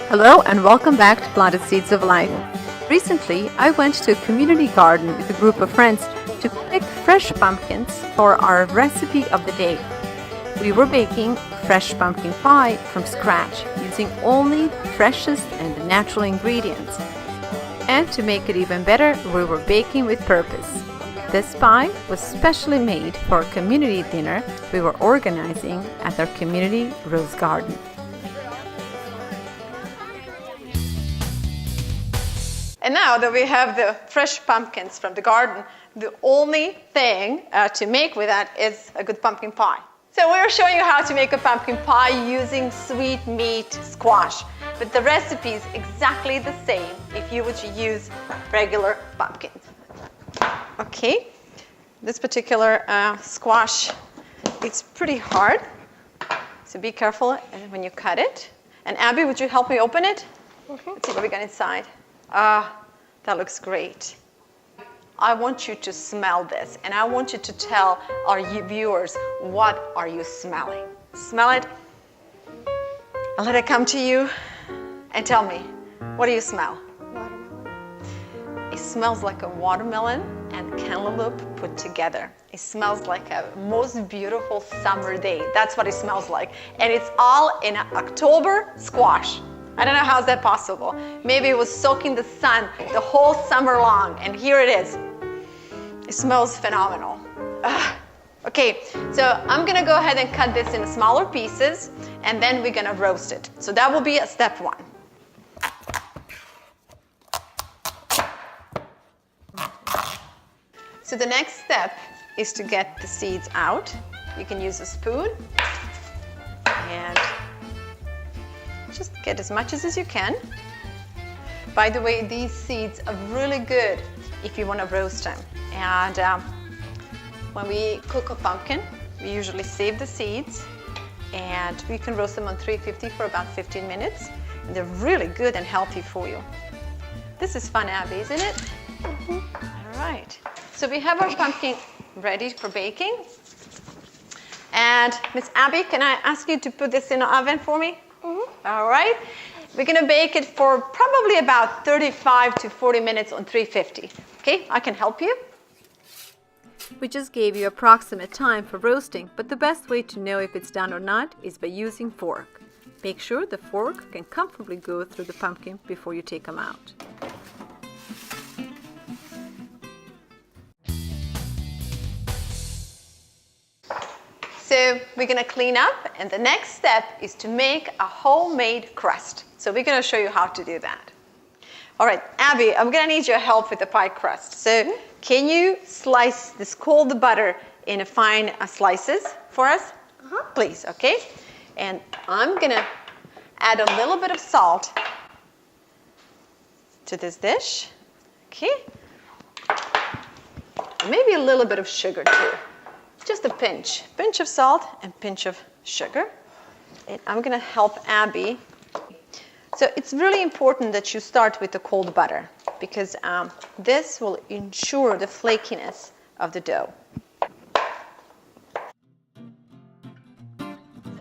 Hello and welcome back to Planted Seeds of Life. Recently, I went to a community garden with a group of friends to pick fresh pumpkins for our recipe of the day. We were baking fresh pumpkin pie from scratch using only freshest and natural ingredients. And to make it even better, we were baking with purpose. This pie was specially made for a community dinner we were organizing at our community rose garden. And now that we have the fresh pumpkins from the garden, the only thing to make with that is a good pumpkin pie. So we're showing you how to make a pumpkin pie using sweet meat squash. But the recipe is exactly the same if you were to use regular pumpkins. Okay, this particular squash, it's pretty hard. So be careful when you cut it. And Abby, would you help me open it? Okay. Let's see what we got inside. That looks great. I want you to smell this, and I want you to tell our viewers, what are you smelling? Smell it. I'll let it come to you, and tell me, what do you smell? Watermelon. It smells like a watermelon and cantaloupe put together. It smells like a most beautiful summer day. That's what it smells like. And it's all in October squash. I don't know how is that possible. Maybe it was soaking the sun the whole summer long, and here it is. It smells phenomenal. Okay, so I'm gonna go ahead and cut this in smaller pieces, and then we're gonna roast it. So that will be step one. So the next step is to get the seeds out. You can use a spoon and just get as much as you can. By the way, these seeds are really good if you want to roast them. And when we cook a pumpkin, we usually save the seeds, and we can roast them on 350 for about 15 minutes. And they're really good and healthy for you. This is fun, Abby, isn't it? Mm-hmm. All right. So we have our pumpkin ready for baking. And Miss Abby, can I ask you to put this in the oven for me? Mm-hmm. All right. We're going to bake it for probably about 35 to 40 minutes on 350. Okay, I can help you. We just gave you approximate time for roasting, but the best way to know if it's done or not is by using fork. Make sure the fork can comfortably go through the pumpkin before you take them out. So we're going to clean up, and the next step is to make a homemade crust. So we're going to show you how to do that. All right, Abby, I'm going to need your help with the pie crust. So can you slice this cold butter in fine slices for us? Please, okay? And I'm going to add a little bit of salt to this dish. Okay? Maybe a little bit of sugar too. Just a pinch of salt and pinch of sugar. And I'm going to help Abby. So it's really important that you start with the cold butter, because this will ensure the flakiness of the dough.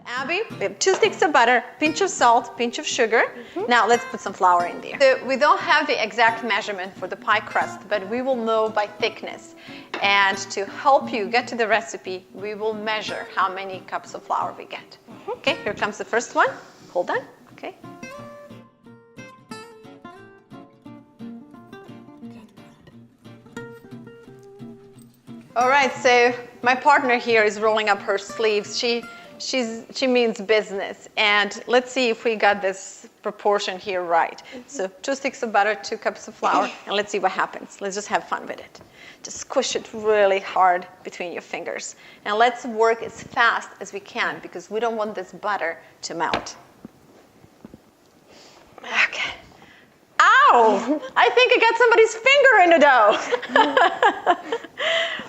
Abby, we have 2 sticks of butter, pinch of salt, pinch of sugar. Mm-hmm. Now let's put some flour in there. So we don't have the exact measurement for the pie crust, but we will know by thickness. And to help you get to the recipe, we will measure how many cups of flour we get. Mm-hmm. Okay, here comes the first one. Hold on. Okay. All right, so my partner here is rolling up her sleeves. She means business, and let's see if we got this proportion here right. Mm-hmm. So 2 sticks of butter, 2 cups of flour, and let's see what happens. Let's just have fun with it. Just squish it really hard between your fingers. And let's work as fast as we can, because we don't want this butter to melt. Okay. Ow! I think I got somebody's finger in the dough.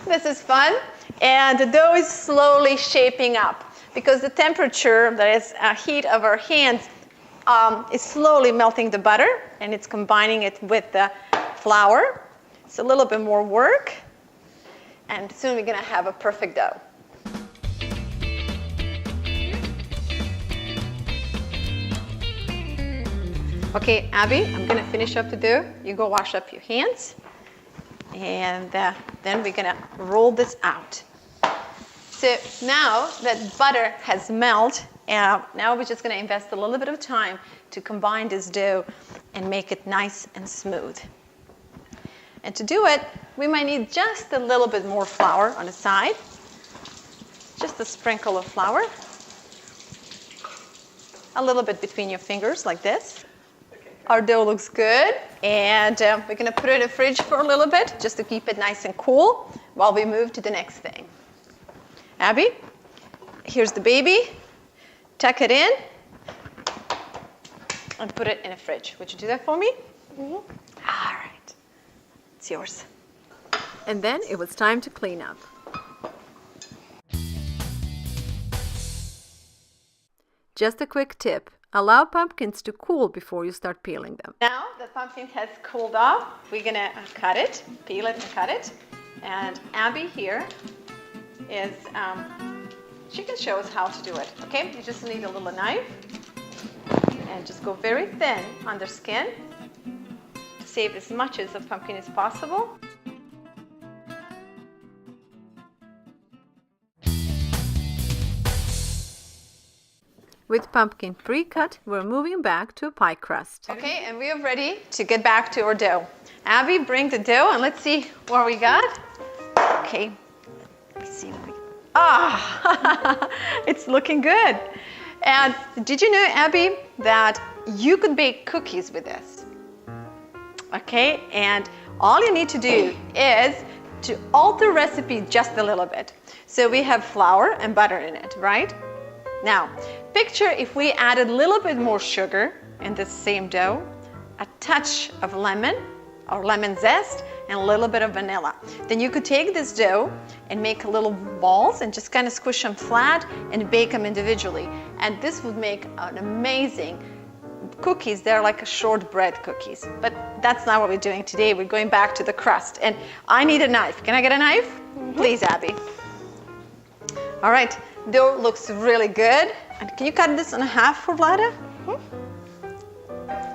This is fun. And the dough is slowly shaping up, because the temperature, that is heat of our hands, is slowly melting the butter, and it's combining it with the flour. It's a little bit more work, and soon we're going to have a perfect dough. Okay, Abby, I'm gonna finish up the dough. You go wash up your hands. And then we're gonna roll this out. So now that butter has melted, now we're just gonna invest a little bit of time to combine this dough and make it nice and smooth. And to do it, we might need just a little bit more flour on the side. Just a sprinkle of flour. A little bit between your fingers like this. Our dough looks good, and we're gonna put it in the fridge for a little bit just to keep it nice and cool while we move to the next thing. Abby, here's the baby. Tuck it in and put it in the fridge. Would you do that for me? Mm-hmm. All right, it's yours. And then it was time to clean up. Just a quick tip. Allow pumpkins to cool before you start peeling them. Now the pumpkin has cooled off. We're gonna cut it, peel it and cut it. And Abby here is, she can show us how to do it, okay? You just need a little knife and just go very thin on the skin to save as much as the pumpkin as possible. With pumpkin pre-cut, we're moving back to a pie crust. Okay, and we are ready to get back to our dough. Abby, bring the dough and let's see what we got. Okay, let's see what we got. Ah, it's looking good. And did you know, Abby, that you could bake cookies with this? Okay, and all you need to do is to alter recipe just a little bit. So we have flour and butter in it, right? Now, picture if we added a little bit more sugar in this same dough, a touch of lemon or lemon zest, and a little bit of vanilla. Then you could take this dough and make little balls and just kind of squish them flat and bake them individually. And this would make an amazing cookies. They're like a shortbread cookies. But that's not what we're doing today. We're going back to the crust. And I need a knife. Can I get a knife? Mm-hmm. Please, Abby. All right. Dough looks really good. And can you cut this in half for Vlada? Mm-hmm.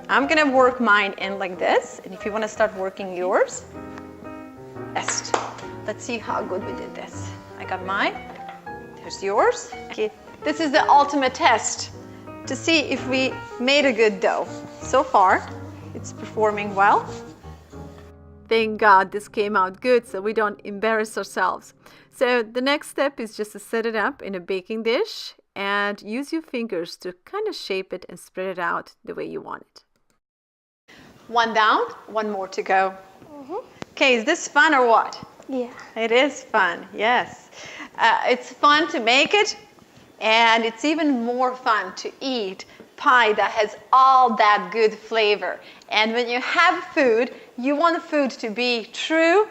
I'm gonna work mine in like this, and if you want to start working yours, best. Let's see how good we did this. I got mine. There's yours. Okay. This is the ultimate test to see if we made a good dough. So far, it's performing well. Thank God this came out good so we don't embarrass ourselves. So the next step is just to set it up in a baking dish and use your fingers to kind of shape it and spread it out the way you want it. One down, one more to go. Mm-hmm. Okay, is this fun or what? Yeah. It is fun, yes. It's fun to make it, and it's even more fun to eat pie that has all that good flavor. And when you have food, you want food to be true,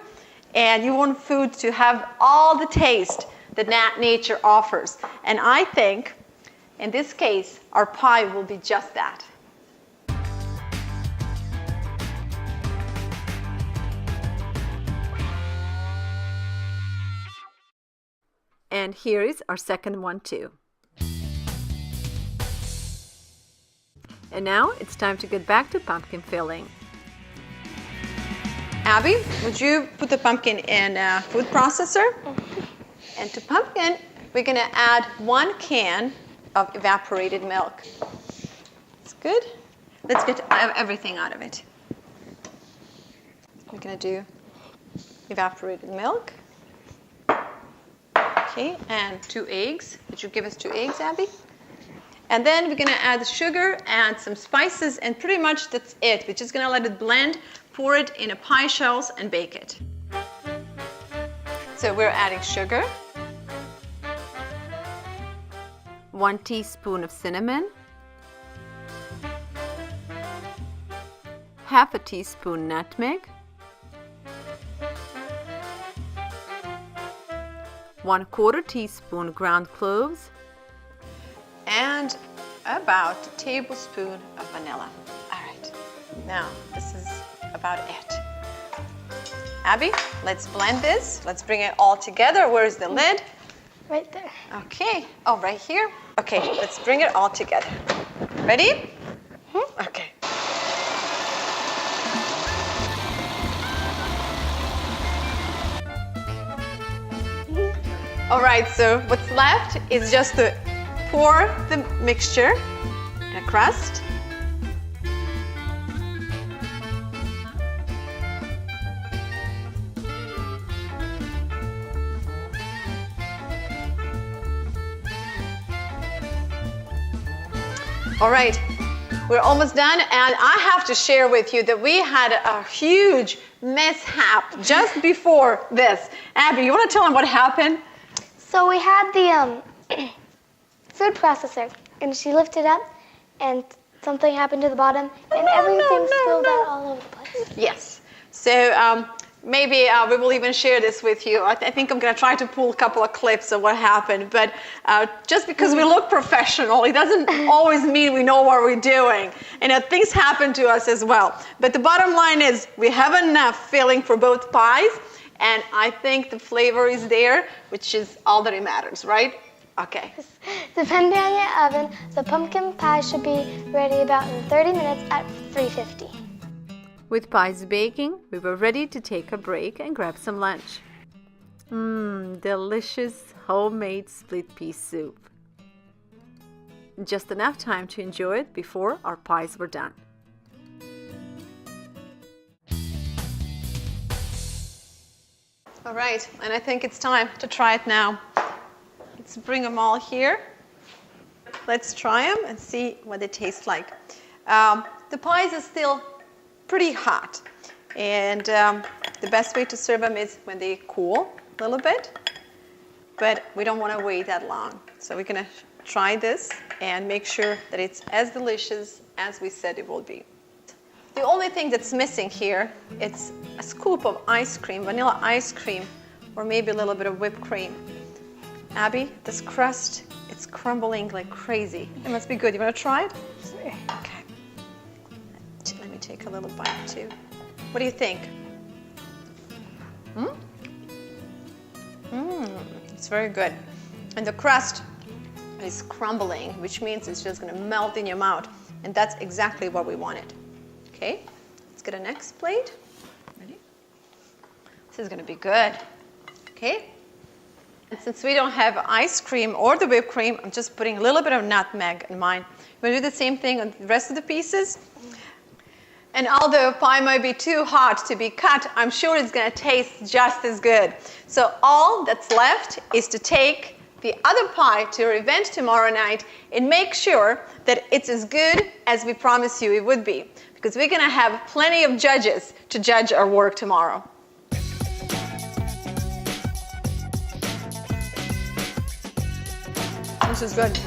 and you want food to have all the taste that nature offers. And I think, in this case, our pie will be just that. And here is our second one too. And now it's time to get back to pumpkin filling. Abby, would you put the pumpkin in a food processor? And to pumpkin, we're gonna add 1 can of evaporated milk. It's good. Let's get everything out of it. We're gonna do evaporated milk. Okay, and 2 eggs. Would you give us 2 eggs, Abby? And then we're gonna add sugar and some spices, and pretty much that's it. We're just gonna let it blend, pour it in a pie shells, and bake it. So we're adding sugar, 1 teaspoon of cinnamon, half a teaspoon nutmeg, 1/4 teaspoon ground cloves, and about a tablespoon of vanilla. All right, now this is about it. Abby, let's blend this. Let's bring it all together. Where's the lid? Right there. Okay, oh, right here? Okay, let's bring it all together. Ready? Okay. All right, so what's left is just to pour the mixture in a crust. All right, we're almost done, and I have to share with you that we had a huge mishap just before this. Abby, you want to tell them what happened? So we had the food processor, and she lifted up, and something happened to the bottom, and everything spilled out all over the place. Yes. So maybe we will even share this with you. I think I'm going to try to pull a couple of clips of what happened. But just because we look professional, it doesn't always mean we know what we're doing. And things happen to us as well. But the bottom line is we have enough filling for both pies. And I think the flavor is there, which is all that matters, right? Okay. Depending on your oven, the pumpkin pie should be ready about in 30 minutes at 350. With pies baking, we were ready to take a break and grab some lunch. Delicious homemade split pea soup. Just enough time to enjoy it before our pies were done. All right, and I think it's time to try it now. Let's bring them all here. Let's try them and see what they taste like. The pies are still pretty hot, and the best way to serve them is when they cool a little bit, but we don't want to wait that long. So we're going to try this and make sure that it's as delicious as we said it will be. The only thing that's missing here, it's a scoop of ice cream, vanilla ice cream, or maybe a little bit of whipped cream. Abby, this crust, it's crumbling like crazy. It must be good. You want to try it? Sure. Okay. Let me take a little bite too. What do you think? It's very good. And the crust is crumbling, which means it's just going to melt in your mouth. And that's exactly what we wanted. Okay, let's get a next plate. Ready? This is going to be good. Okay. And since we don't have ice cream or the whipped cream, I'm just putting a little bit of nutmeg in mine. You want to do the same thing on the rest of the pieces? And although pie might be too hot to be cut, I'm sure it's going to taste just as good. So all that's left is to take the other pie to our event tomorrow night and make sure that it's as good as we promised you it would be. Because we're going to have plenty of judges to judge our work tomorrow. This is good.